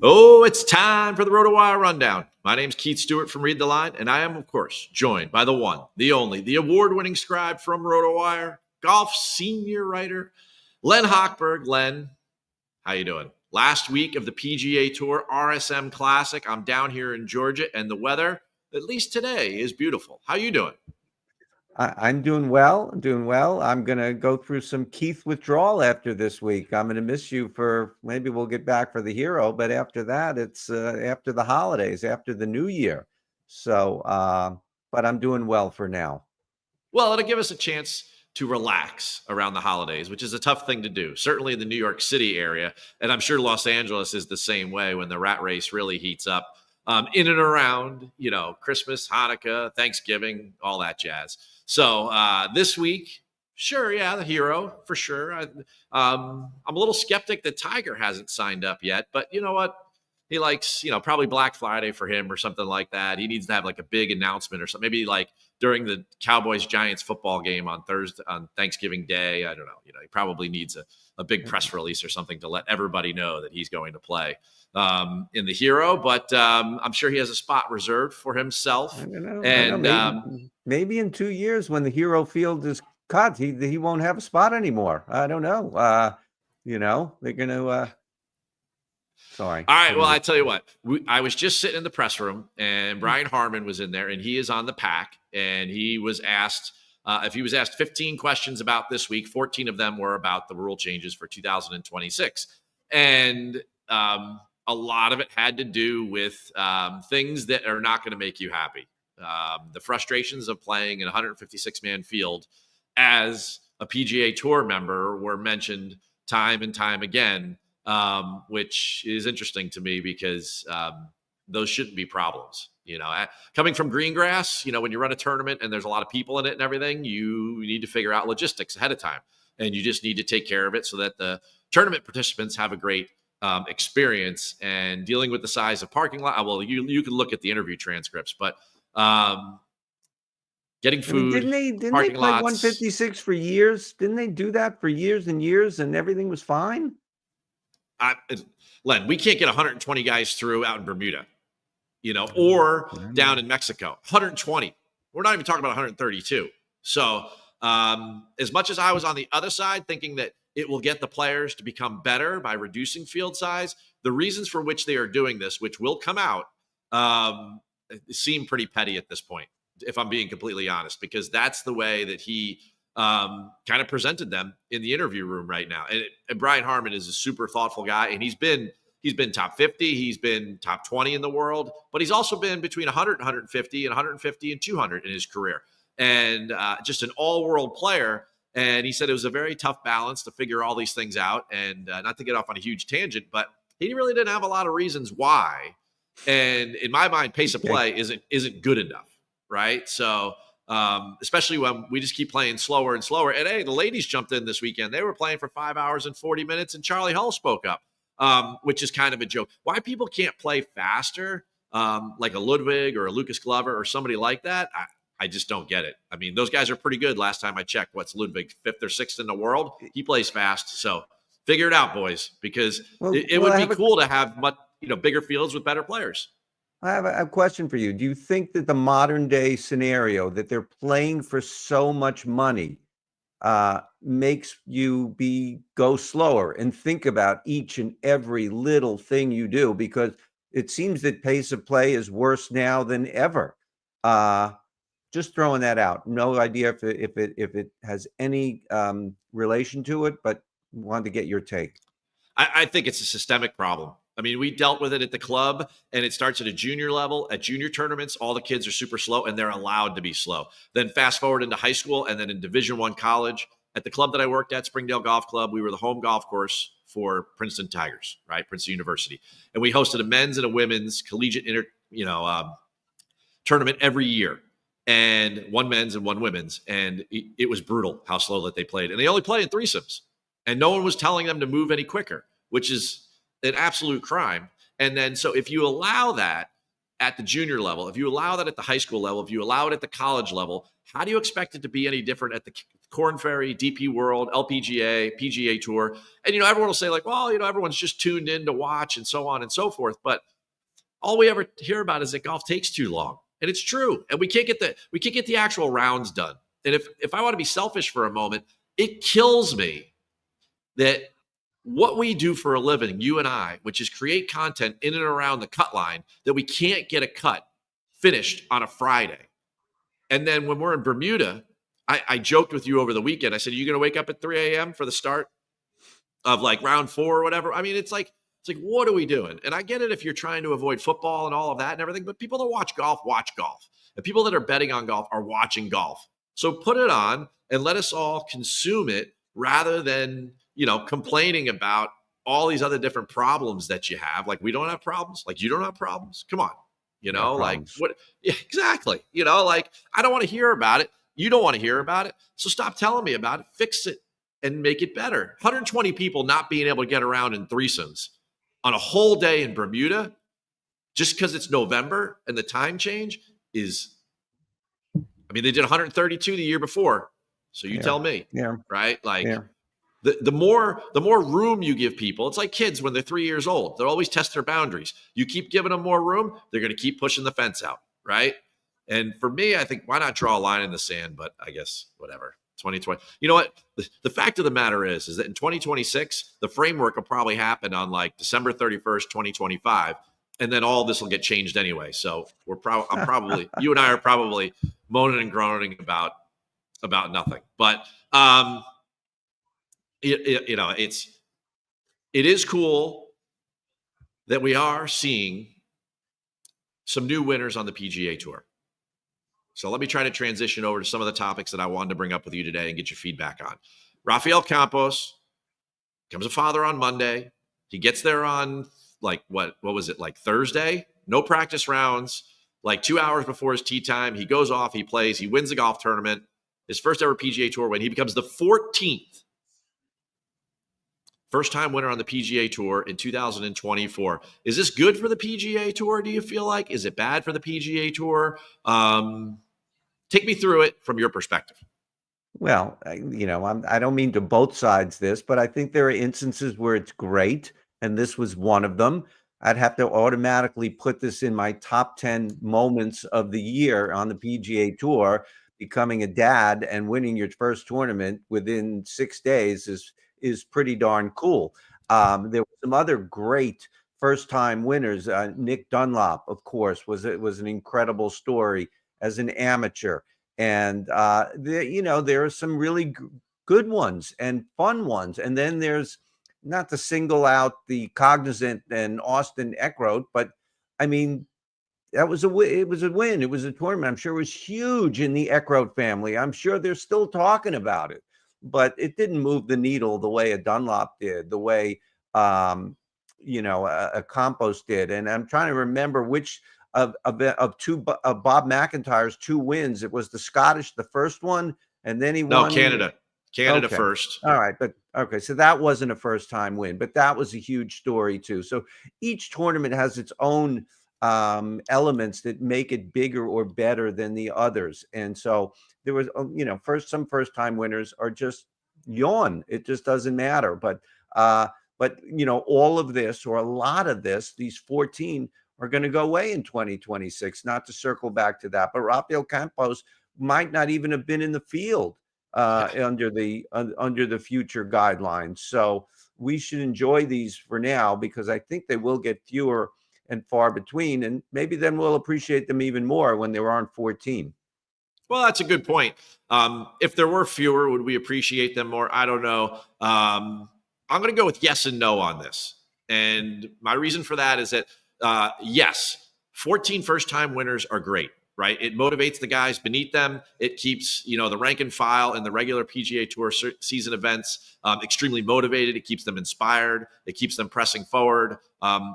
Oh, it's time for the RotoWire Rundown. My name's Keith Stewart from Read the Line, and I am, of course, joined by the one, the only, the award-winning scribe from RotoWire, golf senior writer, Len Hochberg. Len, how you doing? Last week of the PGA Tour RSM Classic. I'm down here in Georgia, and the weather, at least today, is beautiful. How you doing? I'm doing well. I'm going to go through some Keith withdrawal after this week. I'm going to miss you for maybe we'll get back for the hero, but after that, it's after the holidays, after the new year. So, but I'm doing well for now. Well, it'll give us a chance to relax around the holidays, which is a tough thing to do, certainly in the New York City area. And I'm sure Los Angeles is the same way when the rat race really heats up in and around, Christmas, Hanukkah, Thanksgiving, all that jazz. So this week, sure, yeah, the hero for sure. I'm a little skeptic that Tiger hasn't signed up yet, but you know what? He likes, probably Black Friday for him or something like that. He needs to have like a big announcement or something. Maybe like during the Cowboys Giants football game on Thanksgiving Day. I don't know. He probably needs a big press release or something to let everybody know that he's going to play in the hero. But I'm sure he has a spot reserved for himself. I don't know. And maybe in 2 years when the hero field is cut, he won't have a spot anymore. I don't know. They're going to. Sorry. All right. Well, I tell you what, I was just sitting in the press room and Brian Harmon was in there and he is on the pack. And he was asked if he was asked 15 questions about this week, 14 of them were about the rule changes for 2026. And a lot of it had to do with things that are not going to make you happy. The frustrations of playing in a 156-man field as a PGA Tour member were mentioned time and time again. Which is interesting to me because those shouldn't be problems. Coming from green grass, when you run a tournament and there's a lot of people in it and everything, you need to figure out logistics ahead of time. And you just need to take care of it so that the tournament participants have a great experience. And dealing with the size of parking lot, well, you can look at the interview transcripts, but getting food, didn't they play 156 for years? Didn't they do that for years and years and everything was fine? Len, we can't get 120 guys through out in Bermuda, or down in Mexico. 120. We're not even talking about 132. So as much as I was on the other side thinking that it will get the players to become better by reducing field size, the reasons for which they are doing this, which will come out, seem pretty petty at this point, if I'm being completely honest, because that's the way that he kind of presented them in the interview room right now. And Brian Harmon is a super thoughtful guy, and he's been top 50, he's been top 20 in the world, but he's also been between 100 and 150 and 150 and 200 in his career, and just an all-world player. And he said it was a very tough balance to figure all these things out, and not to get off on a huge tangent, but he really didn't have a lot of reasons why. And in my mind, pace of play isn't good enough, right? So especially when we just keep playing slower and slower. And hey, the ladies jumped in this weekend. They were playing for 5 hours and 40 minutes, and Charlie Hull spoke up, which is kind of a joke. Why people can't play faster, like a Ludwig or a Lucas Glover or somebody like that, I just don't get it. I mean, those guys are pretty good. Last time I checked, what's Ludwig, 5th or 6th in the world? He plays fast. So figure it out, boys, because it would be cool to have much, bigger fields with better players. I have a question for you. Do you think that the modern day scenario that they're playing for so much money makes you go slower and think about each and every little thing you do? Because it seems that pace of play is worse now than ever. Just throwing that out. No idea if it has any relation to it, but wanted to get your take. I think it's a systemic problem. I mean, we dealt with it at the club, and it starts at a junior level. At junior tournaments, all the kids are super slow, and they're allowed to be slow. Then fast forward into high school, and then in Division I college. At the club that I worked at, Springdale Golf Club, we were the home golf course for Princeton Tigers, right? Princeton University. And we hosted a men's and a women's collegiate tournament every year. And one men's and one women's. And it was brutal how slow that they played. And they only play in threesomes. And no one was telling them to move any quicker, which is an absolute crime. And then, so if you allow that, at the junior level, if you allow that at the high school level, if you allow it at the college level, how do you expect it to be any different at the Korn Ferry, DP World, LPGA, PGA Tour? And, everyone will say like, well, everyone's just tuned in to watch and so on and so forth. But all we ever hear about is that golf takes too long. And it's true. And we can't get the actual rounds done. And if I want to be selfish for a moment, it kills me that what we do for a living, you and I, which is create content in and around the cut line, that we can't get a cut finished on a Friday. And then when we're in Bermuda, I joked with you over the weekend. I said, are you going to wake up at 3 a.m. for the start of like round 4 or whatever? I mean, it's like, what are we doing? And I get it if you're trying to avoid football and all of that and everything, but people that watch golf. And people that are betting on golf are watching golf. So put it on and let us all consume it rather than, complaining about all these other different problems that you have. Like, we don't have problems. Like, you don't have problems. Come on. Like what? Yeah, exactly. Like, I don't want to hear about it. You don't want to hear about it. So stop telling me about it. Fix it and make it better. 120 people not being able to get around in threesomes on a whole day in Bermuda, just because it's November and the time change is, they did 132 the year before. So you tell me, right? Like, the more room you give people, it's like kids when they're 3 years old. They'll always test their boundaries. You keep giving them more room, they're going to keep pushing the fence out, right? And for me, I think, why not draw a line in the sand? But I guess whatever. 2020. You know what? The fact of the matter is that in 2026, the framework will probably happen on like December 31st, 2025. And then all this will get changed anyway. So I'm probably, you and I are probably moaning and groaning about nothing. But, it is cool that we are seeing some new winners on the PGA Tour. So let me try to transition over to some of the topics that I wanted to bring up with you today and get your feedback on. Rafael Campos becomes a father on Monday. He gets there on like, what was it, like Thursday? No practice rounds, like 2 hours before his tee time. He goes off, he plays, he wins the golf tournament, his first ever PGA Tour win. He becomes the 14th first-time winner on the PGA Tour in 2024. Is this good for the PGA Tour, do you feel like? Is it bad for the PGA Tour? Take me through it from your perspective. Well, I don't mean to both sides this, but I think there are instances where it's great, and this was one of them. I'd have to automatically put this in my top 10 moments of the year on the PGA Tour. Becoming a dad and winning your first tournament within 6 days is pretty darn cool. There were some other great first-time winners. Nick Dunlop, of course, was an incredible story as an amateur. And there are some really good ones and fun ones. And then there's, not to single out the Cognizant and Austin Eckroat, but I mean, it was a win. It was a tournament. I'm sure it was huge in the Eckroat family. I'm sure they're still talking about it, but it didn't move the needle the way a Dunlop did, the way a Campos did. And I'm trying to remember which of Bob McIntyre's 2 wins. It was the Scottish, the first one, and then he won. Canada Okay. first. All right, but okay, so that wasn't a first-time win, but that was a huge story too. So each tournament has its own elements that make it bigger or better than the others. And so there was, some first-time winners are just yawn. It just doesn't matter. But all of this, or a lot of this, these 14 are going to go away in 2026. Not to circle back to that, but Rafael Campos might not even have been in the field under the future guidelines. So we should enjoy these for now, because I think they will get fewer and far between, and maybe then we'll appreciate them even more when there aren't 14. Well, that's a good point. If there were fewer, would we appreciate them more? I don't know. I'm going to go with yes and no on this. And my reason for that is that, yes, 14 first-time winners are great, right? It motivates the guys beneath them. It keeps, the rank and file and the regular PGA Tour season events extremely motivated. It keeps them inspired. It keeps them pressing forward.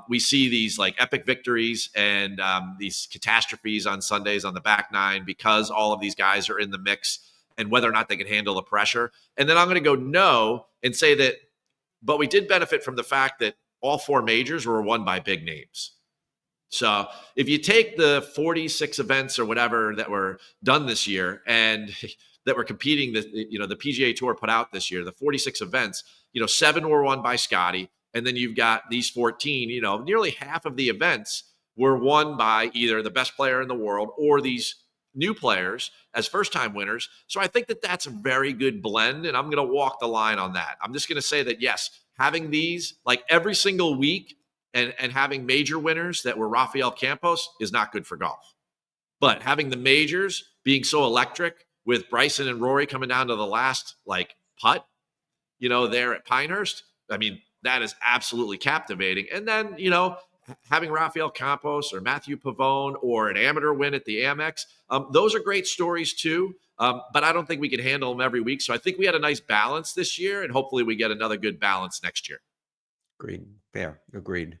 We see these like epic victories and these catastrophes on Sundays on the back nine because all of these guys are in the mix and whether or not they can handle the pressure. And then I'm going to go no and say that, but we did benefit from the fact that all 4 majors were won by big names. So if you take the 46 events or whatever that were done this year and that were competing, the PGA Tour put out this year, the 46 events, 7 were won by Scotty. And then you've got these 14, nearly half of the events were won by either the best player in the world or these new players as first-time winners. So I think that that's a very good blend, and I'm going to walk the line on that. I'm just going to say that, yes, having these like every single week and having major winners that were Rafael Campos is not good for golf. But having the majors being so electric with Bryson and Rory coming down to the last putt, there at Pinehurst, I mean, that is absolutely captivating. And then, having Rafael Campos or Matthew Pavone or an amateur win at the Amex, those are great stories too. But I don't think we can handle them every week. So I think we had a nice balance this year, and hopefully we get another good balance next year. Agreed. Fair. Agreed.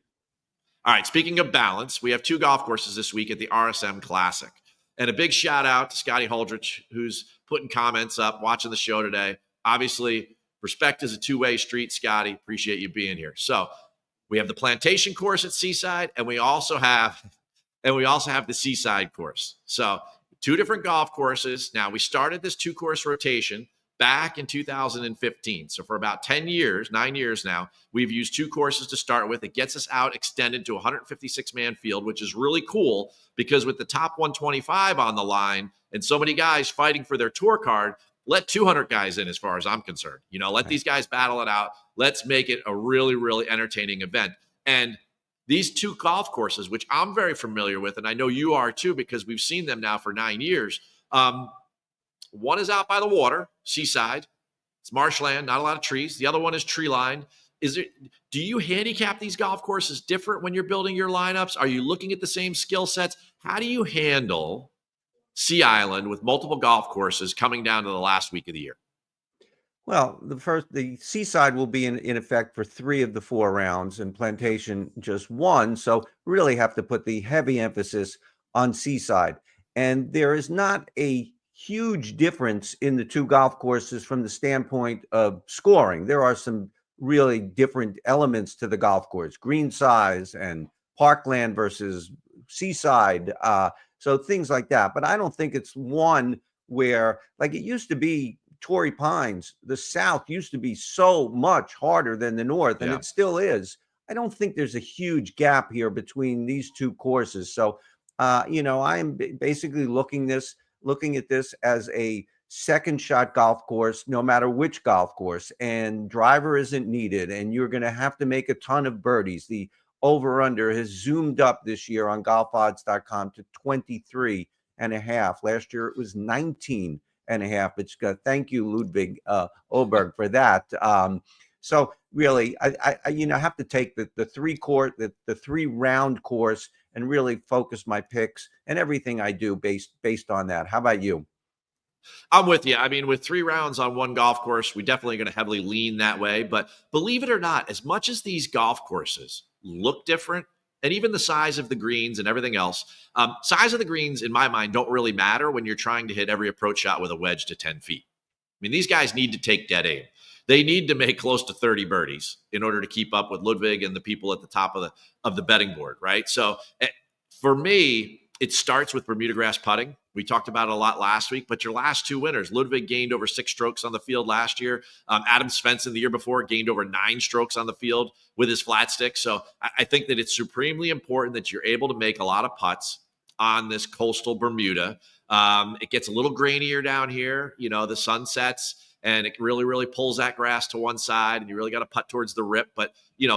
All right. Speaking of balance, we have 2 golf courses this week at the RSM Classic. And a big shout out to Scotty Holdridge, who's putting comments up, watching the show today. Obviously, respect is a two-way street, Scotty. Appreciate you being here. So we have the Plantation course at Seaside, and we also have the Seaside course. So 2 different golf courses. Now, we started this 2-course rotation back in 2015. So for about 9 years now, we've used 2 courses to start with. It gets us out extended to a 156-man field, which is really cool because with the top 125 on the line and so many guys fighting for their tour card, let 200 guys in as far as I'm concerned. Let these guys battle it out. Let's make it a really, really entertaining event. And these 2 golf courses, which I'm very familiar with, and I know you are too because we've seen them now for 9 years. One is out by the water, Seaside. It's marshland, not a lot of trees. The other one is tree lined. Do you handicap these golf courses different when you're building your lineups? Are you looking at the same skill sets? How do you handle Sea Island with multiple golf courses coming down to the last week of the year? Well, the Seaside will be in effect for 3 of the 4 rounds and Plantation just 1. So really have to put the heavy emphasis on Seaside. And there is not a huge difference in the 2 golf courses from the standpoint of scoring. There are some really different elements to the golf course, green size and parkland versus Seaside. So things like that. But I don't think it's one where, like it used to be, Torrey Pines, the South used to be so much harder than the North, and it still is. I don't think there's a huge gap here between these 2 courses. So, I am basically looking at this as a second shot golf course, no matter which golf course, and driver isn't needed, and you're going to have to make a ton of birdies. The over-under has zoomed up this year on golfodds.com to 23.5. Last year it was 19.5. But thank you, Ludwig Hochberg, for that. So really, I have to take the 3-round course and really focus my picks and everything I do based on that. How about you? I'm with you. I mean, with 3 rounds on one golf course, we definitely going to heavily lean that way. But believe it or not, as much as these golf courses look different, and even the size of the greens and everything else, size of the greens, in my mind, don't really matter when you're trying to hit every approach shot with a wedge to 10 feet. I mean, these guys need to take dead aim. They need to make close to 30 birdies in order to keep up with Ludwig and the people at the top of the betting board, right? So for me, it starts with Bermuda grass putting. We talked about it a lot last week, but your last 2 winners, Ludwig gained over 6 strokes on the field last year. Adam Svensson the year before gained over 9 strokes on the field with his flat stick. So I think that it's supremely important that you're able to make a lot of putts on this coastal Bermuda. It gets a little grainier down here. The sun sets and it really, really pulls that grass to one side and you really got to putt towards the rip. But,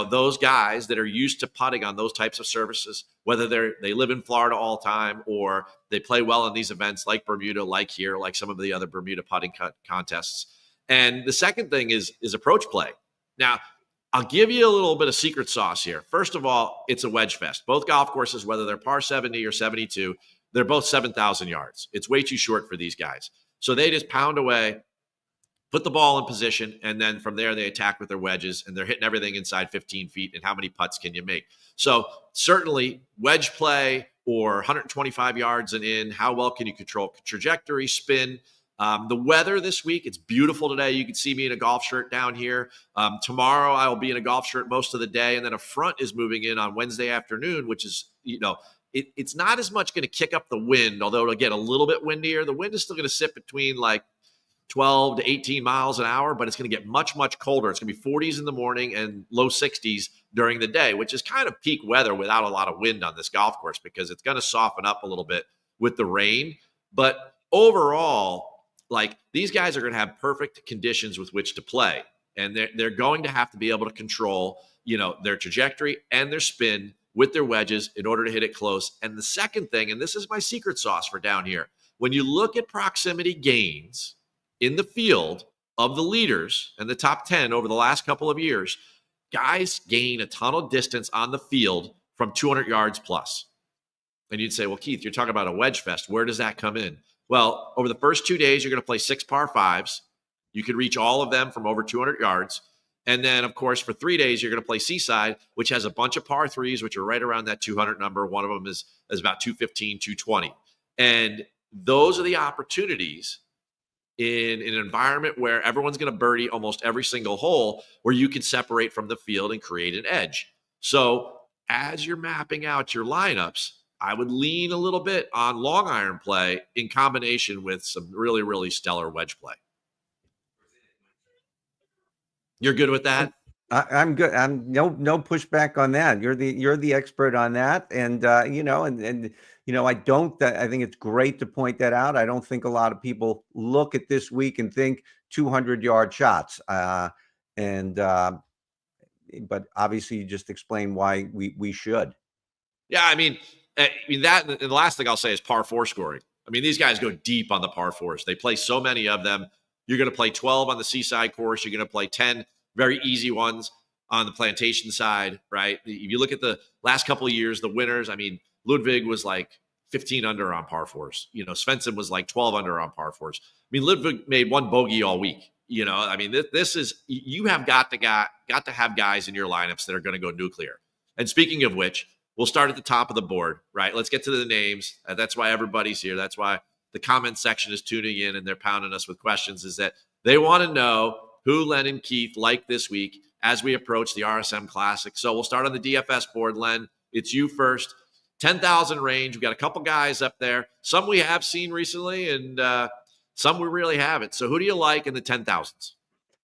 those guys that are used to putting on those types of surfaces, whether they live in Florida all time or they play well in these events like Bermuda, like here, like some of the other Bermuda putting contests. And the second thing is approach play. Now, I'll give you a little bit of secret sauce here. First of all, it's a wedge fest. Both golf courses, whether they're par 70 or 72, they're both 7,000 yards. It's way too short for these guys. So they just pound away, put the ball in position, and then from there they attack with their wedges, and they're hitting everything inside 15 feet. And how many putts can you make? So certainly wedge play or 125 yards and in, how well can you control trajectory, spin? The weather this week, it's beautiful today. You can see me in a golf shirt down here. Tomorrow I will be in a golf shirt most of the day. And then a front is moving in on Wednesday afternoon, which is, it's not as much going to kick up the wind, although it'll get a little bit windier. The wind is still going to sit between like 12 to 18 miles an hour, but it's going to get much, much colder. It's going to be 40s in the morning and low 60s during the day, which is kind of peak weather without a lot of wind on this golf course because it's going to soften up a little bit with the rain. But overall, like these guys are going to have perfect conditions with which to play. And they're going to have to be able to control, their trajectory and their spin with their wedges in order to hit it close. And the second thing, and this is my secret sauce for down here, when you look at proximity gains in the field of the leaders and the top 10 over the last couple of years, guys gain a ton of distance on the field from 200 yards plus. And you'd say, well, Keith, you're talking about a wedge fest. Where does that come in? Well, over the first 2 days, you're going to play 6 par 5s. You can reach all of them from over 200 yards. And then, of course, for 3 days, you're going to play Seaside, which has a bunch of par 3s, which are right around that 200 number. One of them is about 215, 220. And those are the opportunities in an environment where everyone's going to birdie almost every single hole where you can separate from the field and create an edge. So as you're mapping out your lineups, I would lean a little bit on long iron play in combination with some really, really stellar wedge play. You're good with that? I'm good. I'm no pushback on that. You're the expert on that, and I think it's great to point that out. I don't think a lot of people look at this week and think 200-yard shots. But obviously, you just explained why we should. Yeah, I mean that. And the last thing I'll say is par 4 scoring. I mean, these guys go deep on the par 4s. They play so many of them. You're going to play 12 on the Seaside course. You're going to play 10 very easy ones on the Plantation side, right? If you look at the last couple of years, the winners, I mean, Ludwig was like 15 under on par 4s. Svensson was like 12 under on par 4s. I mean, Ludwig made 1 bogey all week. I mean, this is, you have got to have guys in your lineups that are going to go nuclear. And speaking of which, we'll start at the top of the board, right? Let's get to the names. That's why everybody's here. That's why the comment section is tuning in and they're pounding us with questions, is that they want to know who Len and Keith like this week as we approach the RSM Classic. So we'll start on the DFS board. Len, it's you first. 10,000 range. We've got a couple guys up there. Some we have seen recently and some we really haven't. So who do you like in the 10,000s?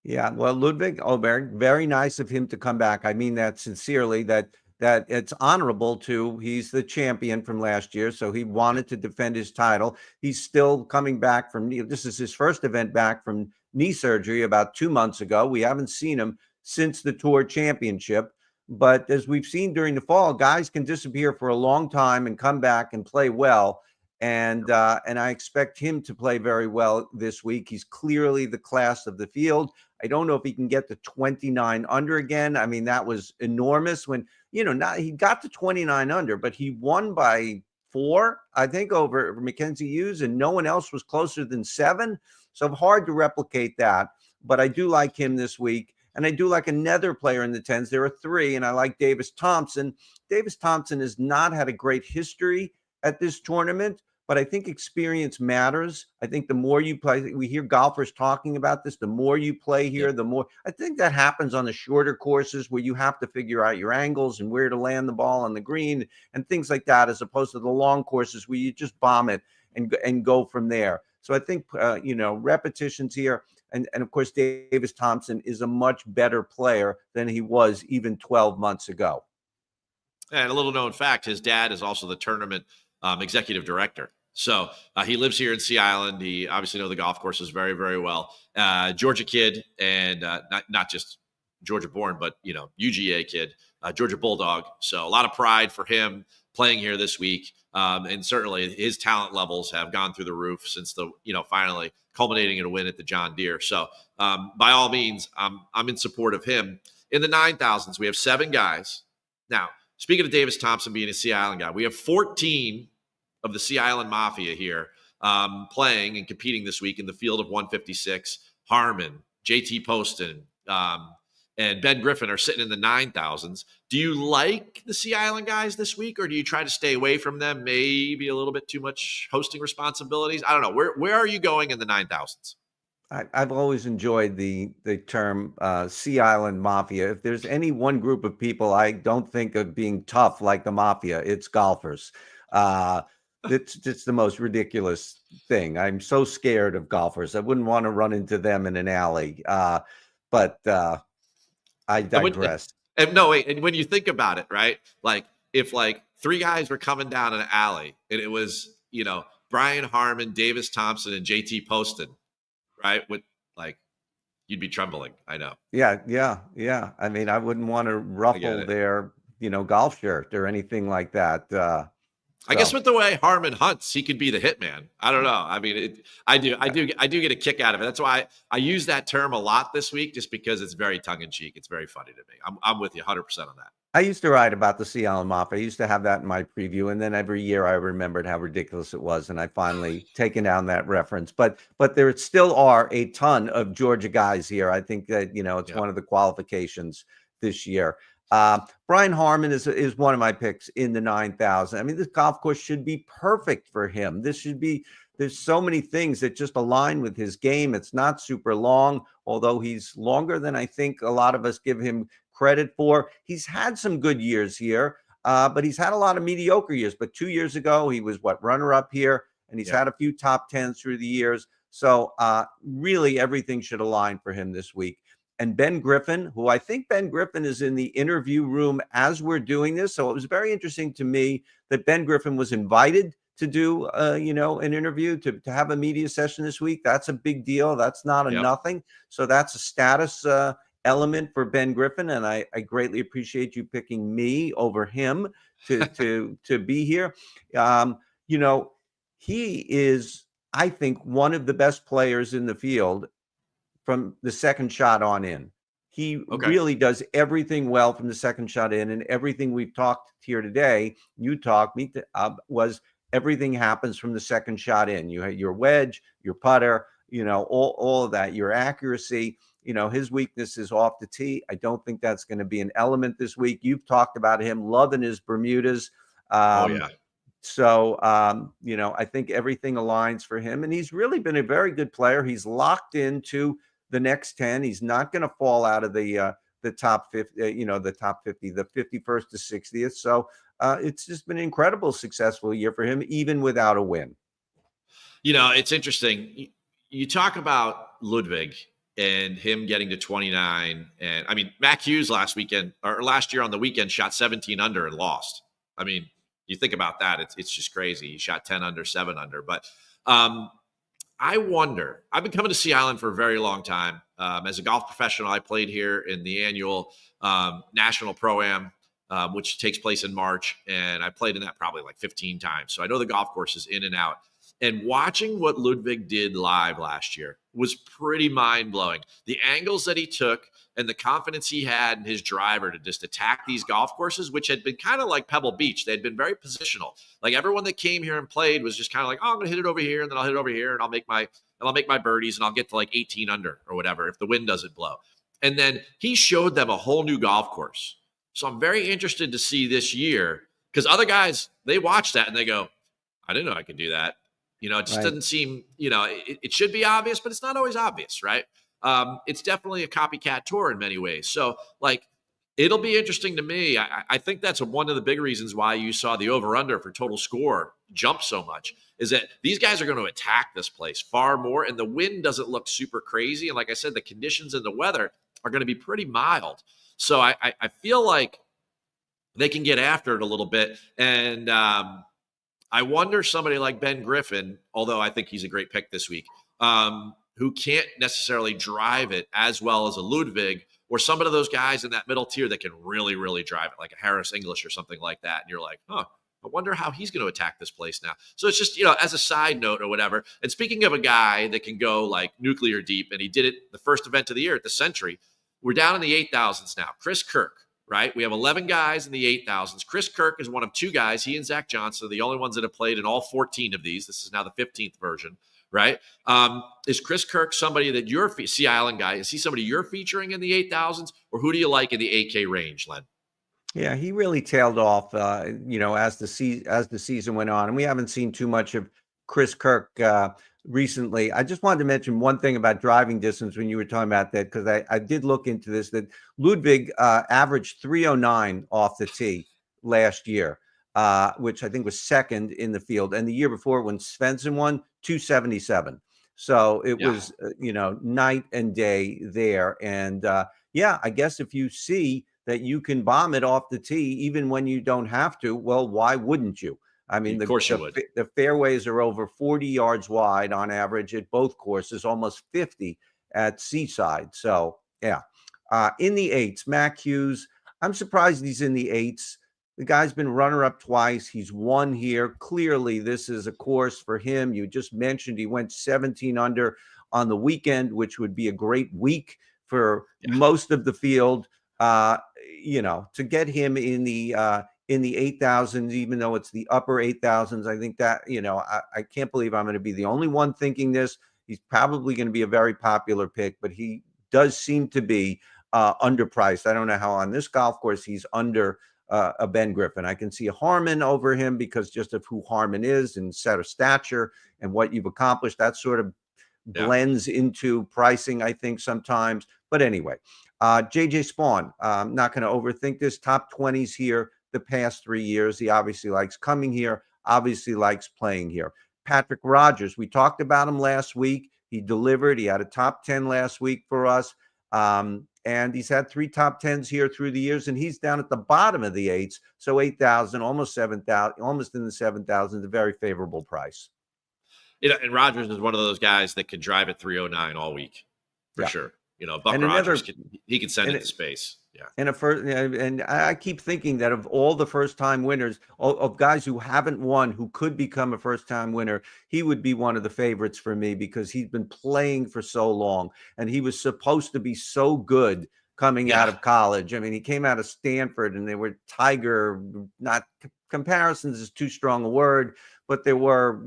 Yeah, well, Ludwig Hochberg, very nice of him to come back. I mean that sincerely, that it's honorable to, he's the champion from last year, so he wanted to defend his title. He's still coming back from, this is his first event back from knee surgery about 2 months ago. We haven't seen him since the Tour Championship. But as we've seen during the fall, guys can disappear for a long time and come back and play well. And I expect him to play very well this week. He's clearly the class of the field. I don't know if he can get to 29 under again. I mean, that was enormous when, he got to 29 under, but he won by 4, I think, over Mackenzie Hughes, and no one else was closer than 7. So hard to replicate that. But I do like him this week. And I do like another player in the 10s. There are 3, and I like Davis Thompson. Davis Thompson has not had a great history at this tournament, but I think experience matters. I think the more you play, we hear golfers talking about this, the more you play here, the more. I think that happens on the shorter courses where you have to figure out your angles and where to land the ball on the green and things like that, as opposed to the long courses where you just bomb it and go from there. So I think, repetitions here. And of course, Davis Thompson is a much better player than he was even 12 months ago. And a little known fact, his dad is also the tournament executive director. So he lives here in Sea Island. He obviously knows the golf courses very, very well. Georgia kid, and not just Georgia born, but, UGA kid, Georgia Bulldog. So a lot of pride for him playing here this week. And certainly his talent levels have gone through the roof since finally culminating in a win at the John Deere. So by all means, I'm in support of him. In the 9,000s, we have 7 guys. Now, speaking of Davis Thompson being a Sea Island guy, we have 14 of the Sea Island Mafia here playing and competing this week in the field of 156. Harmon, JT Poston, and Ben Griffin are sitting in the 9,000s. Do you like the Sea Island guys this week, or do you try to stay away from them? Maybe a little bit too much hosting responsibilities. I don't know. Where are you going in the 9,000s? I've always enjoyed the term Sea Island Mafia. If there's any one group of people I don't think of being tough like the Mafia, it's golfers. Uh, it's just the most ridiculous thing. I'm so scared of golfers. I wouldn't want to run into them in an alley. But I And when, digress. and no, wait. And when you think about it, right? Like if like three guys were coming down an alley and it was, Brian Harmon, Davis Thompson, and JT Poston, right? With like, you'd be trembling. I know. Yeah. I mean, I wouldn't want to ruffle their, golf shirt or anything like that. I guess with the way Harmon hunts, he could be the hitman. I don't know. I mean, I do get a kick out of it. That's why I use that term a lot this week, just because it's very tongue in cheek. It's very funny to me. I'm with you 100% on that. I used to write about the Sea Island Mafia. I used to have that in my preview, and then every year I remembered how ridiculous it was, and I finally taken down that reference. But there still are a ton of Georgia guys here. I think that it's one of the qualifications this year. Brian Harmon is one of my picks in the 9,000. I mean, this golf course should be perfect for him. There's so many things that just align with his game. It's not super long, although he's longer than I think a lot of us give him credit for. He's had some good years here, but he's had a lot of mediocre years. But 2 years ago, he was runner-up here, and he's had a few top 10s through the years. So really everything should align for him this week. And Ben Griffin, who I think Ben Griffin is in the interview room as we're doing this. So it was very interesting to me that Ben Griffin was invited to do, an interview, to have a media session this week. That's a big deal. That's not a nothing. So that's a status element for Ben Griffin. And I greatly appreciate you picking me over him to be here. He is, I think, one of the best players in the field from the second shot on in. He really does everything well from the second shot in, and everything we've talked here today, was everything happens from the second shot in. You have your wedge, your putter, all of that, your accuracy. His weakness is off the tee. I don't think that's going to be an element this week. You've talked about him loving his Bermudas. So, I think everything aligns for him, and he's really been a very good player. He's locked into the next 10. He's not going to fall out of the top 50, the top 50, the 51st to 60th. So it's just been an incredible, successful year for him, even without a win. It's interesting. You talk about Ludwig and him getting to 29. And I mean, Mac Hughes last year on the weekend shot 17 under and lost. I mean, you think about that, it's just crazy. He shot 10 under, 7 under. But I wonder, I've been coming to Sea Island for a very long time. As a golf professional, I played here in the annual National Pro-Am, which takes place in March. And I played in that probably like 15 times. So I know the golf course is in and out. And watching what Ludwig did live last year was pretty mind-blowing. The angles that he took and the confidence he had in his driver to just attack these golf courses, which had been kind of like Pebble Beach. They had been very positional. Like everyone that came here and played was just kind of like, oh, I'm going to hit it over here, and then I'll hit it over here, and I'll make my birdies, and I'll get to like 18 under or whatever if the wind doesn't blow. And then he showed them a whole new golf course. So I'm very interested to see this year, because other guys, they watch that and they go, I didn't know I could do that. It just doesn't seem, it should be obvious, but it's not always obvious, right? It's definitely a copycat tour in many ways. So, it'll be interesting to me. I think that's one of the big reasons why you saw the over-under for total score jump so much, is that these guys are going to attack this place far more, and the wind doesn't look super crazy. And like I said, the conditions and the weather are going to be pretty mild. So I feel like they can get after it a little bit. And I wonder somebody like Ben Griffin, although I think he's a great pick this week, who can't necessarily drive it as well as a Ludwig, or some of those guys in that middle tier that can really, really drive it, like a Harris English or something like that. And you're like, I wonder how he's going to attack this place now. So it's just, as a side note or whatever. And speaking of a guy that can go like nuclear deep, and he did it the first event of the year at the Century, we're down in the 8,000s now. Chris Kirk. Right? We have 11 guys in the 8,000s. Chris Kirk is one of 2 guys. He and Zach Johnson are the only ones that have played in all 14 of these. This is now the 15th version. right? Is Chris Kirk somebody that you're Sea Island guy? Is he somebody you're featuring in the 8,000s, or who do you like in the 8K range, Len? Yeah, he really tailed off, as the season went on, and we haven't seen too much of Chris Kirk recently. I just wanted to mention one thing about driving distance when you were talking about that, because I did look into this. That Ludwig averaged 309 off the tee last year, which I think was second in the field, and the year before when Svensson won, 277. So it was night and day there, and yeah, I guess if you see that you can bomb it off the tee even when you don't have to, well, why wouldn't you? I mean, Of course you would. The fairways are over 40 yards wide on average at both courses, almost 50 at Seaside. So, yeah. In the eights, Mac Hughes, I'm surprised he's in the eights. The guy's been runner-up twice. He's won here. Clearly, this is a course for him. You just mentioned he went 17 under on the weekend, which would be a great week for most of the field. To get him in the 8,000s, even though it's the upper 8,000s, I think that, I can't believe I'm going to be the only one thinking this. He's probably going to be a very popular pick, but he does seem to be underpriced. I don't know how on this golf course he's under a Ben Griffin. I can see a Harmon over him because just of who Harmon is and set of stature and what you've accomplished. That sort of blends into pricing, I think, sometimes. But anyway, JJ Spawn, I'm not going to overthink this. Top 20s here the past 3 years. He obviously likes coming here, obviously likes playing here. Patrick Rogers, we talked about him last week. He delivered. He had a top 10 last week for us. And he's had 3 top 10s here through the years, and he's down at the bottom of the eights. So 8,000, almost 7,000, almost in the 7,000, a very favorable price. And Rogers is one of those guys that can drive at 309 all week for sure. Buck Rogers can send it to space. Yeah. And I keep thinking that of all the first-time winners, of guys who haven't won, who could become a first-time winner, he would be one of the favorites for me because he's been playing for so long, and he was supposed to be so good coming out of college. I mean, he came out of Stanford, and they were Tiger. Not comparisons is too strong a word, but there were,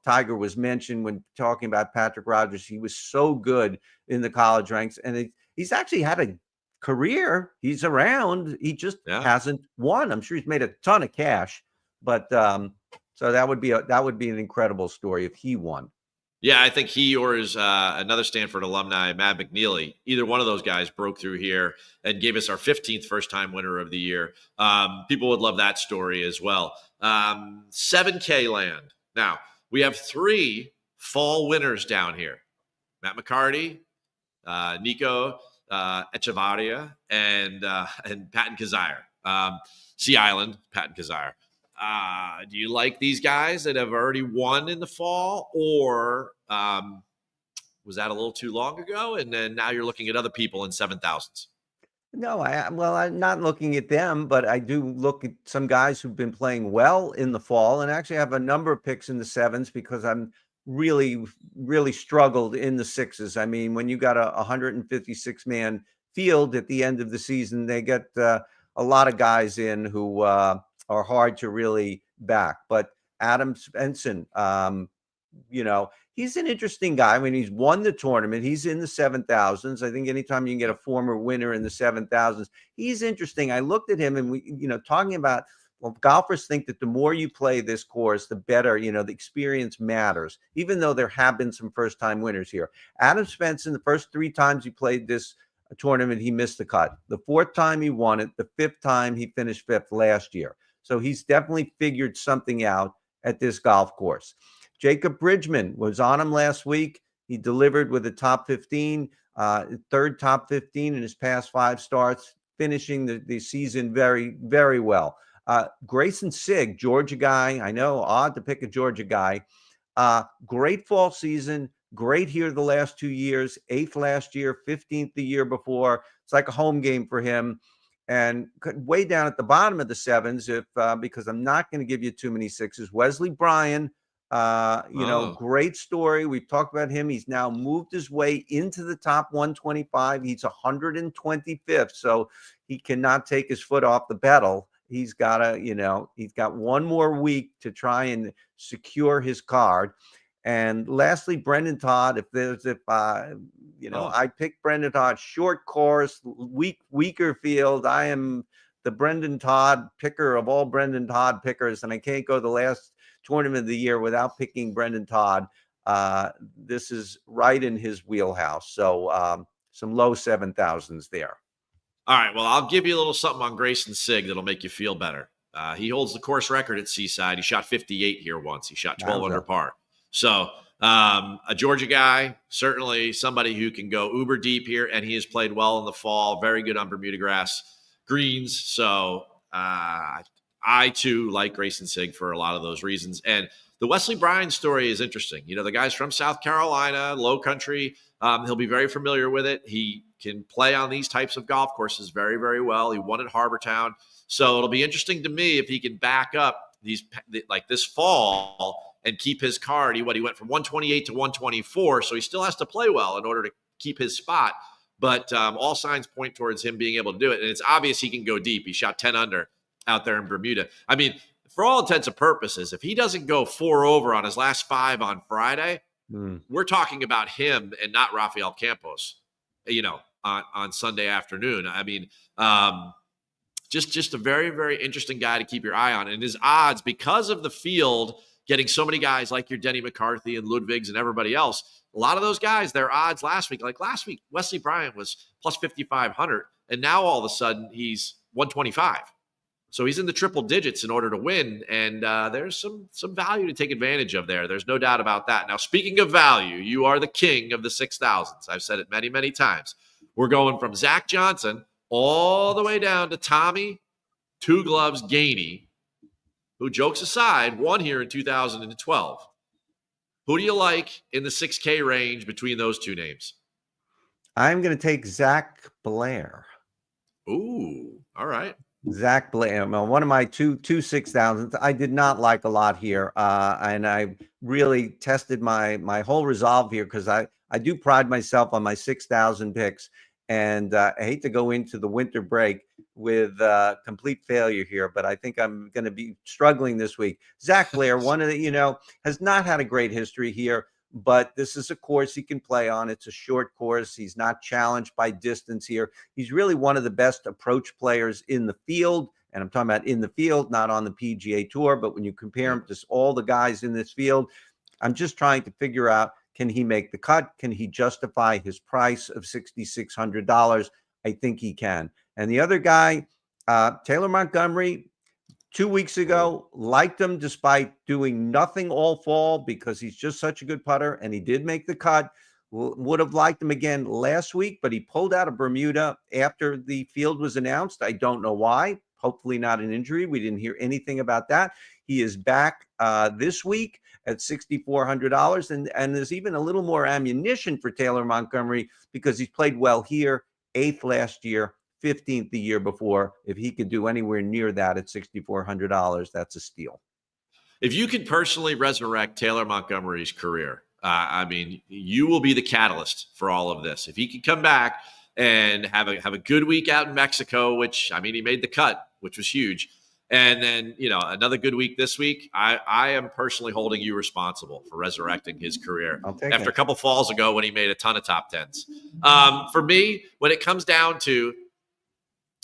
Tiger was mentioned when talking about Patrick Rogers. He was so good in the college ranks, and he's actually had a career. He's around. He just hasn't won. I'm sure he's made a ton of cash, but so that would be an incredible story if he won. Yeah, I think he or his another Stanford alumni, Matt McNeely, either one of those guys broke through here and gave us our 15th first-time winner of the year. People would love that story as well. 7K land. Now, we have 3 fall winners down here. Matt McCarty, Nico Echevarria, and Patton Kizzire. Sea Island, Patton Kizzire. Do you like these guys that have already won in the fall, or was that a little too long ago? And then now you're looking at other people in 7,000s. No, I'm not looking at them, but I do look at some guys who've been playing well in the fall, and actually have a number of picks in the 7s because I'm really, really struggled in the 6s. I mean, when you got a 156-man field at the end of the season, they get a lot of guys in who are hard to really back. But Adam Svensson, he's an interesting guy. I mean, he's won the tournament. He's in the 7,000s. I think anytime you can get a former winner in the 7,000s, he's interesting. I looked at him, and we, talking about, well, golfers think that the more you play this course, the better, the experience matters, even though there have been some first-time winners here. Adam Svensson, the first 3 times he played this tournament, he missed the cut. The 4th time he won it. The 5th time he finished 5th last year. So he's definitely figured something out at this golf course. Jacob Bridgman was on him last week. He delivered with a top 15, 3rd top 15 in his past 5 starts, finishing the season very, very well. Grayson Sigg, Georgia guy. I know, odd to pick a Georgia guy. Great fall season. Great here the last 2 years. 8th last year, 15th the year before. It's like a home game for him. And way down at the bottom of the 7s, because I'm not going to give you too many 6s. Wesley Bryan, great story. We've talked about him. He's now moved his way into the top 125. He's 125th, so he cannot take his foot off the pedal. He's got he's got one more week to try and secure his card. And lastly, Brendan Todd. I picked Brendan Todd, short course, weaker field. I am the Brendan Todd picker of all Brendan Todd pickers, and I can't go the last tournament of the year without picking Brendan Todd. This is right in his wheelhouse. So some low 7,000s there. All right. Well, I'll give you a little something on Grayson Sigg that'll make you feel better. He holds the course record at Seaside. He shot 58 here once. He shot 12 under par. So a Georgia guy, certainly somebody who can go uber deep here, and he has played well in the fall. Very good on Bermuda grass greens. So I too like Grayson Sigg for a lot of those reasons. And the Wesley Bryan story is interesting. You know, the guy's from South Carolina, low country. He'll be very familiar with it. He can play on these types of golf courses very, very well. He won at Harbortown. So it'll be interesting to me if he can back up like this fall and keep his card. He went from 128 to 124. So he still has to play well in order to keep his spot. But all signs point towards him being able to do it. And it's obvious he can go deep. He shot 10 under out there in Bermuda. I mean, for all intents and purposes, if he doesn't go 4 over on his last 5 on Friday, we're talking about him and not Rafael Campos, on Sunday afternoon. I mean, just a very, very interesting guy to keep your eye on. And his odds, because of the field getting so many guys like your Denny McCarthy and Ludwigs and everybody else, a lot of those guys, their odds last week, Wesley Bryan was plus 5,500, and now all of a sudden he's 125. So he's in the triple digits in order to win, and there's some value to take advantage of there. There's no doubt about that. Now, speaking of value, you are the king of the 6,000s. I've said it many, many times. We're going from Zach Johnson all the way down to Tommy Two Gloves Gainey, who, jokes aside, won here in 2012. Who do you like in the 6K range between those two names? I'm going to take Zach Blair. Ooh, all right. Zach Blair, one of my two 6,000s. I did not like a lot here, and I really tested my whole resolve here because I do pride myself on my 6,000 picks, and I hate to go into the winter break with complete failure here, but I think I'm going to be struggling this week. Zach Blair, one of the, has not had a great history here, but this is a course he can play on. It's a short course. He's not challenged by distance here. He's really one of the best approach players in the field. And I'm talking about in the field, not on the PGA Tour. But when you compare him to all the guys in this field, I'm just trying to figure out, can he make the cut? Can he justify his price of $6,600? I think he can. And the other guy, Taylor Montgomery, 2 weeks ago, liked him despite doing nothing all fall because he's just such a good putter, and he did make the cut. Would have liked him again last week, but he pulled out of Bermuda after the field was announced. I don't know why. Hopefully not an injury. We didn't hear anything about that. He is back this week at $6,400, and there's even a little more ammunition for Taylor Montgomery because he's played well here, 8th last year, 15th the year before. If he could do anywhere near that at $6,400, that's a steal. If you could personally resurrect Taylor Montgomery's career, you will be the catalyst for all of this. If he could come back and have a good week out in Mexico, which, he made the cut, which was huge. And then, another good week this week, I am personally holding you responsible for resurrecting his career after a couple falls ago when he made a ton of top 10s. For me, when it comes down to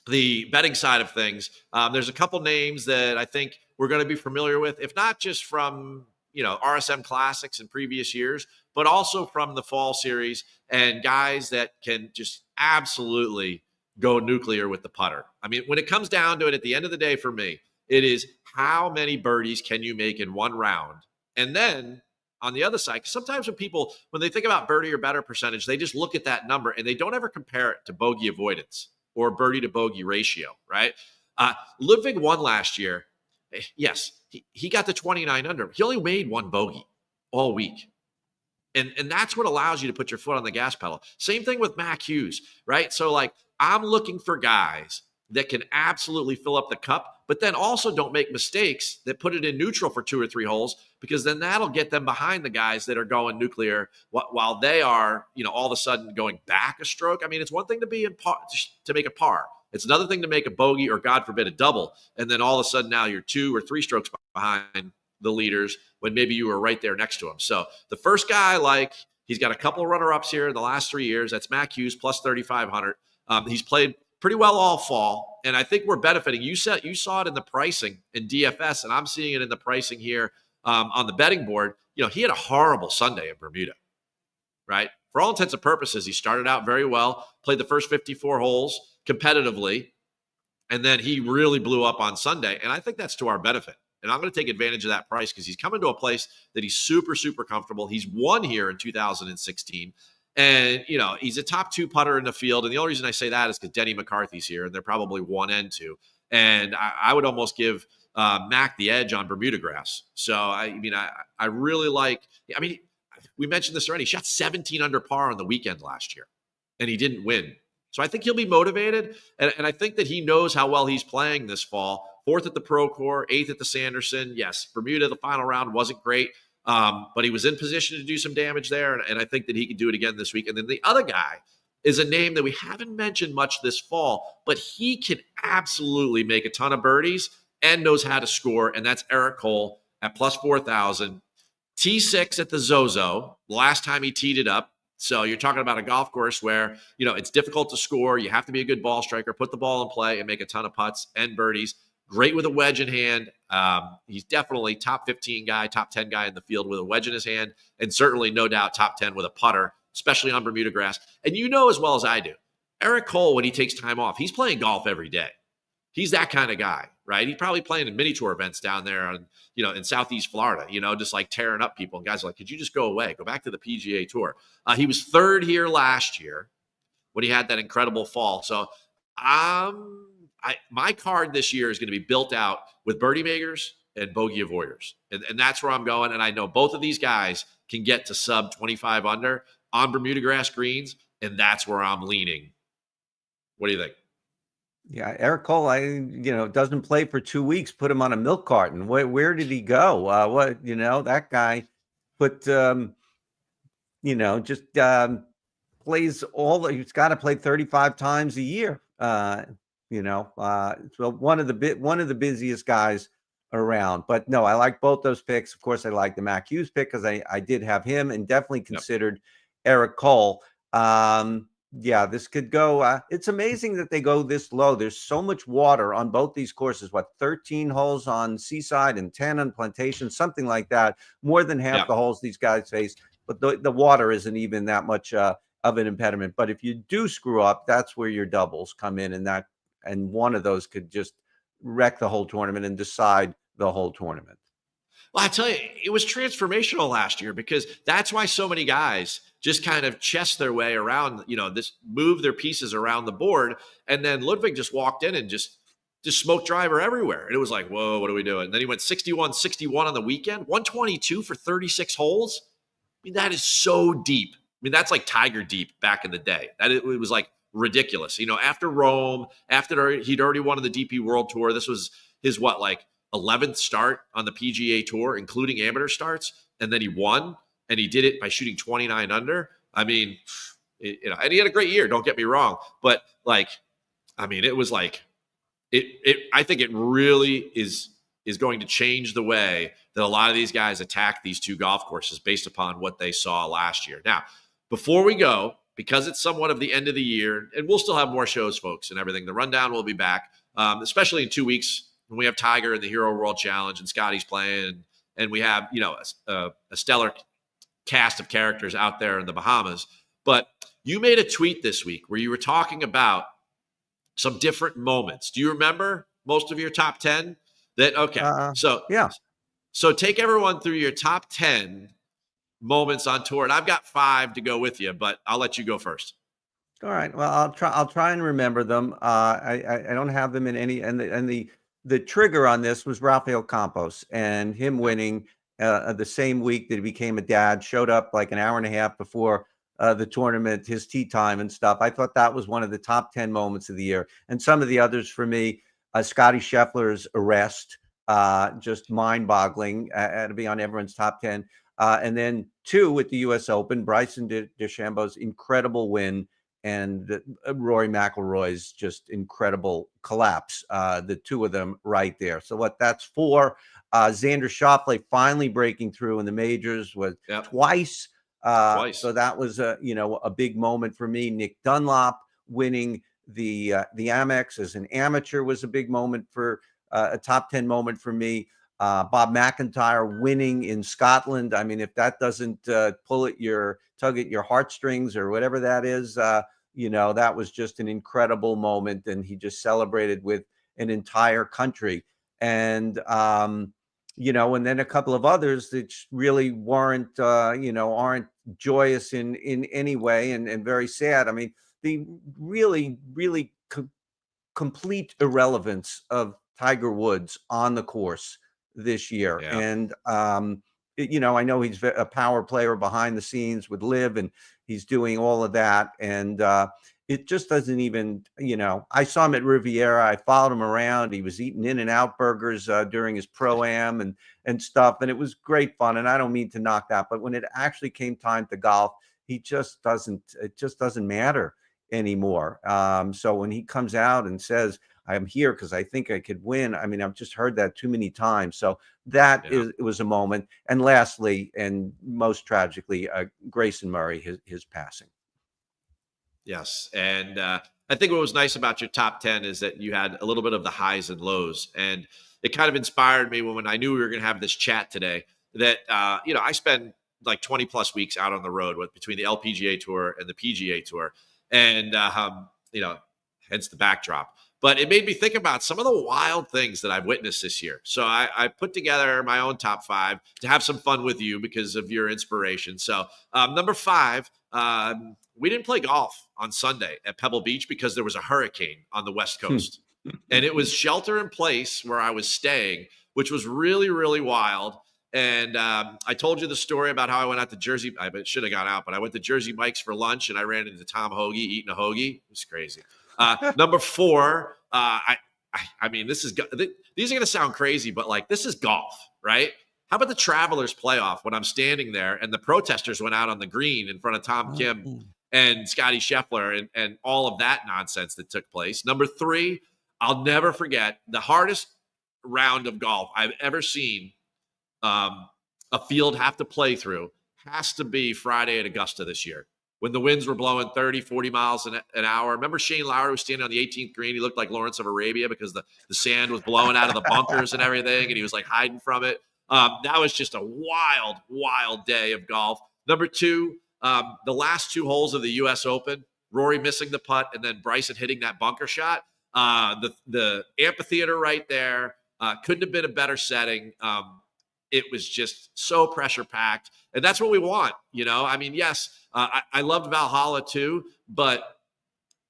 the betting side of things, there's a couple names that I think we're going to be familiar with, if not just from, RSM Classics in previous years, but also from the fall series, and guys that can just absolutely go nuclear with the putter. When it comes down to it, at the end of the day, for me, it is how many birdies can you make in one round? And then on the other side, sometimes when they think about birdie or better percentage, they just look at that number and they don't ever compare it to bogey avoidance or birdie to bogey ratio, right? Ludwig won last year. Yes, he got to 29 under. He only made one bogey all week. And that's what allows you to put your foot on the gas pedal. Same thing with Mac Hughes, right? So, I'm looking for guys that can absolutely fill up the cup, but then also don't make mistakes that put it in neutral for 2 or 3 holes, because then that'll get them behind the guys that are going nuclear while they are, all of a sudden going back a stroke. It's one thing to be in par, to make a par. It's another thing to make a bogey or, God forbid, a double, and then all of a sudden now you're 2 or 3 strokes behind the leaders when maybe you were right there next to him. So the first guy, like, he's got a couple of runner-ups here in the last 3 years. That's Mac Hughes plus 3,500. He's played pretty well all fall, and I think we're benefiting. You saw it in the pricing in DFS, and I'm seeing it in the pricing here on the betting board. He had a horrible Sunday in Bermuda, right? For all intents and purposes, he started out very well, played the first 54 holes competitively, and then he really blew up on Sunday, and I think that's to our benefit. And I'm going to take advantage of that price because he's coming to a place that he's super, super comfortable. He's won here in 2016. And, he's a top 2 putter in the field. And the only reason I say that is because Denny McCarthy's here, and they're probably 1 and 2. And I would almost give Mac the edge on Bermuda grass. So, I really like – we mentioned this already. He shot 17 under par on the weekend last year, and he didn't win. So I think he'll be motivated, and I think that he knows how well he's playing this fall. 4th at the Procore, 8th at the Sanderson. Yes, Bermuda, the final round wasn't great, but he was in position to do some damage there, and I think that he can do it again this week. And then the other guy is a name that we haven't mentioned much this fall, but he can absolutely make a ton of birdies and knows how to score, and that's Eric Cole at plus 4,000. T6 at the Zozo, last time he teed it up. So you're talking about a golf course where, it's difficult to score. You have to be a good ball striker, put the ball in play and make a ton of putts and birdies. Great with a wedge in hand. He's definitely top 15 guy, top 10 guy in the field with a wedge in his hand, and certainly no doubt top 10 with a putter, especially on Bermuda grass. And as well as I do, Eric Cole, when he takes time off, he's playing golf every day. He's that kind of guy, right? He's probably playing in mini tour events down there in Southeast Florida, just like tearing up people. And guys are like, could you just go away? Go back to the PGA Tour. He was 3rd here last year when he had that incredible fall. So my card this year is going to be built out with birdie makers and bogey avoiders. And that's where I'm going. And I know both of these guys can get to sub 25 under on Bermuda grass greens. And that's where I'm leaning. What do you think? Yeah, Eric Cole, doesn't play for 2 weeks. Put him on a milk carton. Where did he go? That guy put, plays he's got to play 35 times a year. So one of the busiest guys around. But no, I like both those picks. Of course, I like the Mac Hughes pick because I did have him and definitely considered Eric Cole. Yeah, this could go. It's amazing that they go this low. There's so much water on both these courses. 13 holes on Seaside and 10 on Plantation, something like that. More than half the holes these guys face. But the water isn't even that much of an impediment. But if you do screw up, that's where your doubles come in, and one of those could just wreck the whole tournament and decide the whole tournament. Well, I tell you, it was transformational last year because that's why so many guys just kind of chess their way around, move their pieces around the board. And then Ludwig just walked in and just smoked driver everywhere. And it was like, whoa, what are we doing? And then he went 61 on the weekend, 122 for 36 holes. That is so deep. That's like Tiger deep back in the day. It was like ridiculous. After Rome, after he'd already won the DP World Tour, this was his 11th start on the PGA Tour, including amateur starts, and then he won, and he did it by shooting 29 under. And he had a great year. Don't get me wrong, but it was like I think it really is going to change the way that a lot of these guys attack these two golf courses based upon what they saw last year. Now, before we go, because it's somewhat of the end of the year, and we'll still have more shows, folks, and everything. The rundown will be back, especially in 2 weeks. When we have Tiger in the Hero World Challenge and Scotty's playing, and we have, a stellar cast of characters out there in the Bahamas. But you made a tweet this week where you were talking about some different moments. Do you remember most of your top 10? So take everyone through your top 10 moments on tour. And I've got 5 to go with you, but I'll let you go first. All right. Well, I'll try and remember them. I don't have them in any, and the trigger on this was Rafael Campos and him winning the same week that he became a dad, showed up like an hour and a half before the tournament, his tee time and stuff. I thought that was one of the top 10 moments of the year. And some of the others for me, Scotty Scheffler's arrest, just mind-boggling to be on everyone's top 10. And then 2 with the U.S. Open, Bryson DeChambeau's incredible win and Rory McIlroy's just incredible collapse. The two of them right there. So that's 4. Xander Schauffele finally breaking through in the majors was twice. So that was a big moment for me. Nick Dunlop winning the Amex as an amateur was a big moment for a top 10 moment for me. Bob McIntyre winning in Scotland. I mean, if that doesn't tug at your heartstrings or whatever that is, that was just an incredible moment, and he just celebrated with an entire country. And and then a couple of others that really weren't aren't joyous in any way, and very sad. I mean, the really complete irrelevance of Tiger Woods on the course this year. Yeah. And I know he's a power player behind the scenes with Liv, and he's doing all of that, and it just doesn't even, I saw him at Riviera. I followed him around. He was eating In-N-Out burgers during his pro-am and stuff, and it was great fun. And I don't mean to knock that, but when it actually came time to golf, it just doesn't matter anymore. So when he comes out and says, I'm here because I think I could win, I mean, I've just heard that too many times. So it was a moment. And lastly, and most tragically, Grayson Murray, his passing. Yes. And I think what was nice about your top 10 is that you had a little bit of the highs and lows. And it kind of inspired me when I knew we were going to have this chat today that, I spend like 20 plus weeks out on the road between the LPGA Tour and the PGA Tour. And, hence the backdrop. But it made me think about some of the wild things that I've witnessed this year. So I put together my own top 5 to have some fun with you because of your inspiration. So number 5, we didn't play golf on Sunday at Pebble Beach because there was a hurricane on the West Coast. And it was shelter in place where I was staying, which was really, really wild. And I told you the story about how I went out to Jersey. I should have gone out, but I went to Jersey Mike's for lunch, and I ran into Tom Hoagie eating a hoagie. It was crazy. Number 4, I mean, these are going to sound crazy, but like, this is golf, right? How about the Travelers playoff when I'm standing there and the protesters went out on the green in front of Tom Kim and Scotty Scheffler and all of that nonsense that took place. Number 3, I'll never forget the hardest round of golf I've ever seen a field have to play through has to be Friday at Augusta this year, when the winds were blowing 30, 40 miles an hour. Remember Shane Lowry was standing on the 18th green. He looked like Lawrence of Arabia because the sand was blowing out of the bunkers and everything, and he was like hiding from it. That was just a wild, wild day of golf. Number 2, the last 2 holes of the U.S. Open, Rory missing the putt and then Bryson hitting that bunker shot. The amphitheater right there couldn't have been a better setting. It was just so pressure packed, and that's what we want. I mean, yes, I loved Valhalla too, but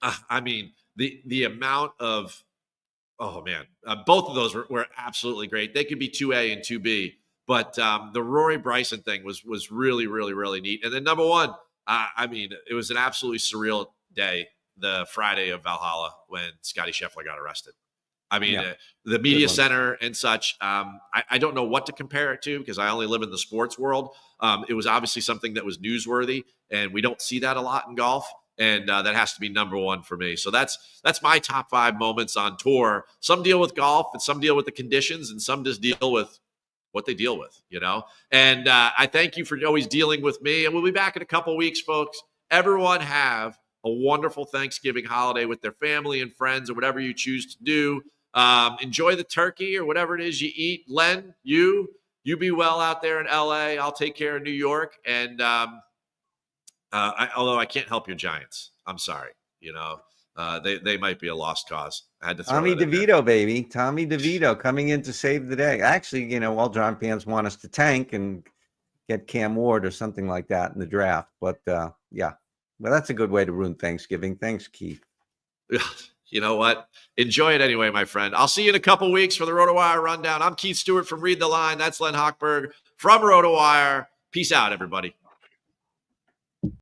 I mean, the amount of, oh man, both of those were absolutely great. They could be 2A and 2B, but the Rory Bryson thing was really, really, really neat. And then number 1, I mean, it was an absolutely surreal day, the Friday of Valhalla, when Scotty Scheffler got arrested. I mean, the media center and such, I don't know what to compare it to because I only live in the sports world. It was obviously something that was newsworthy, and we don't see that a lot in golf. And that has to be number 1 for me. So that's my top 5 moments on tour. Some deal with golf, and some deal with the conditions, and some just deal with what they deal with, And I thank you for always dealing with me. And we'll be back in a couple weeks, folks. Everyone have a wonderful Thanksgiving holiday with their family and friends, or whatever you choose to do. Enjoy the turkey or whatever it is you eat. Len, you be well out there in LA. I'll take care of New York. And although I can't help your Giants, I'm sorry. They might be a lost cause. I had to throw Tommy DeVito, baby. Tommy DeVito coming in to save the day. Actually, all John fans want us to tank and get Cam Ward or something like that in the draft. But yeah, well, that's a good way to ruin Thanksgiving. Thanks, Keith. You know what? Enjoy it anyway, my friend. I'll see you in a couple weeks for the RotoWire Rundown. I'm Keith Stewart from Read the Line. That's Len Hochberg from RotoWire. Peace out, everybody.